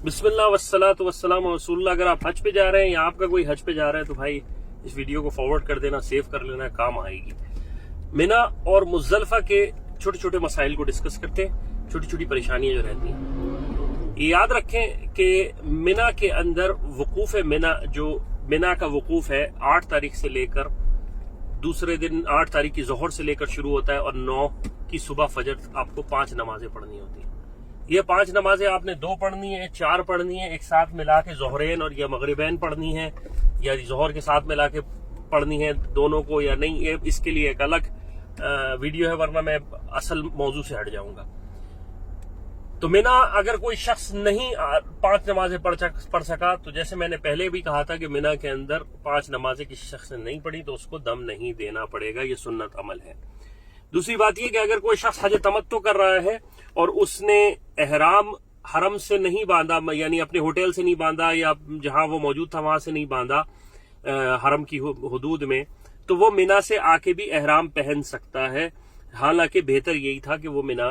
بسم اللہ والصلاۃ والسلام علی رسول اللہ۔ اگر آپ حج پہ جا رہے ہیں یا آپ کا کوئی حج پہ جا رہا ہے تو بھائی اس ویڈیو کو فارورڈ کر دینا، سیو کر لینا، کام آئے گی۔ منا اور مزدلفہ کے چھوٹے چھوٹے مسائل کو ڈسکس کرتے ہیں، چھوٹی چھوٹی پریشانیاں جو رہتی ہیں۔ یہ یاد رکھیں کہ منا کے اندر وقوف منا، جو منا کا وقوف ہے 8 تاریخ سے لے کر دوسرے دن 8 تاریخ کی ظہر سے لے کر شروع ہوتا ہے اور 9 کی صبح فجر آپ کو 5 نمازیں پڑھنی ہوتی ہیں۔ یہ 5 نمازیں آپ نے 2 پڑھنی ہیں، 4 پڑھنی ہیں، ایک ساتھ ملا کے ظہرین اور یا مغربین پڑھنی ہے، یا ظہر کے ساتھ ملا کے پڑھنی ہے دونوں کو یا نہیں، یہ اس کے لیے ایک الگ ویڈیو ہے، ورنہ میں اصل موضوع سے ہٹ جاؤں گا۔ تو منا اگر کوئی شخص نہیں 5 نمازیں پڑھ سکا تو جیسے میں نے پہلے بھی کہا تھا کہ منا کے اندر 5 نمازیں کسی شخص نے نہیں پڑھی تو اس کو دم نہیں دینا پڑے گا، یہ سنت عمل ہے۔ دوسری بات یہ کہ اگر کوئی شخص حج تمتع کر رہا ہے اور اس نے احرام حرم سے نہیں باندھا، یعنی اپنے ہوٹل سے نہیں باندھا یا جہاں وہ موجود تھا وہاں سے نہیں باندھا حرم کی حدود میں، تو وہ منا سے آ کے بھی احرام پہن سکتا ہے۔ حالانکہ بہتر یہی تھا کہ وہ منا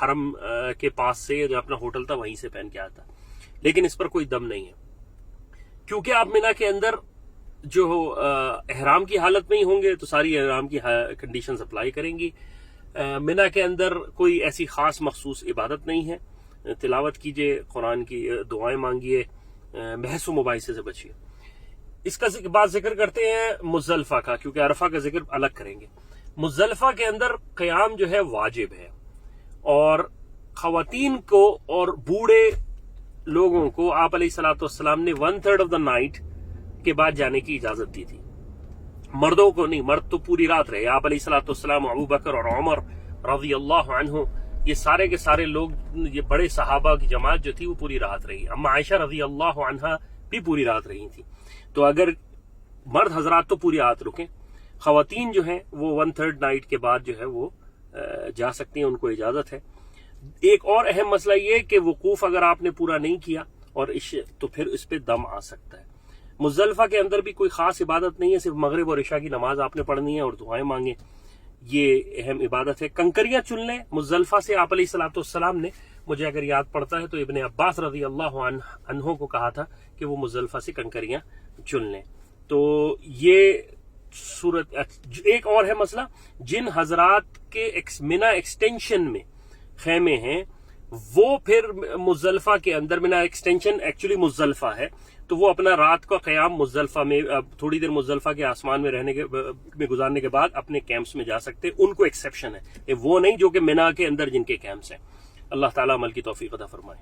حرم کے پاس سے جو اپنا ہوٹل تھا وہیں سے پہن کے آتا، لیکن اس پر کوئی دم نہیں ہے، کیونکہ آپ منا کے اندر جو احرام کی حالت میں ہی ہوں گے تو ساری احرام کی کنڈیشنز اپلائی کریں گی۔ منا کے اندر کوئی ایسی خاص مخصوص عبادت نہیں ہے، تلاوت کیجئے، قرآن کی دعائیں مانگیے، بحث و مباحثے سے بچیے۔ اس کا بعد ذکر کرتے ہیں مزدلفہ کا، کیونکہ عرفہ کا ذکر الگ کریں گے۔ مزدلفہ کے اندر قیام جو ہے واجب ہے، اور خواتین کو اور بوڑھے لوگوں کو آپ علیہ الصلوۃ والسلام نے 1/3 آف دا نائٹ کے بعد جانے کی اجازت دی تھی، مردوں کو نہیں، مرد تو پوری رات رہے۔ آپ علیہ الصلوۃ والسلام، ابو بکر اور عمر رضی اللہ عنہ، یہ سارے کے سارے لوگ، یہ بڑے صحابہ کی جماعت جو تھی وہ پوری رات رہی۔ اما عائشہ رضی اللہ عنہا بھی پوری رات رہی تھی۔ تو اگر مرد حضرات تو پوری رات رکیں، خواتین جو ہیں وہ 1/3 نائٹ کے بعد جو ہے وہ جا سکتی ہیں، ان کو اجازت ہے۔ ایک اور اہم مسئلہ یہ کہ وقوف اگر آپ نے پورا نہیں کیا اور تو پھر اس پہ دم آ سکتا ہے۔ مزدلفہ کے اندر بھی کوئی خاص عبادت نہیں ہے، صرف مغرب اور عشاء کی نماز آپ نے پڑھنی ہے اور دعائیں مانگیں، یہ اہم عبادت ہے۔ کنکریاں چن لیں مزدلفہ سے، آپ علیہ الصلوۃ والسلام نے، مجھے اگر یاد پڑتا ہے تو ابن عباس رضی اللہ عنہ کو کہا تھا کہ وہ مزدلفہ سے کنکریاں چن لیں۔ تو یہ صورت۔ ایک اور ہے مسئلہ، جن حضرات کے منا ایکسٹینشن میں خیمے ہیں وہ پھر مزدلفہ کے اندر، منا ایکسٹینشن ایکچولی مزدلفہ ہے، تو وہ اپنا رات کا قیام مزدلفہ میں تھوڑی دیر مزدلفہ کے آسمان میں میں گزارنے کے بعد اپنے کیمپس میں جا سکتے، ان کو ایکسیپشن ہے، وہ نہیں جو کہ منا کے اندر جن کے کیمپس ہیں۔ اللہ تعالیٰ عمل کی توفیق عطا فرمائے۔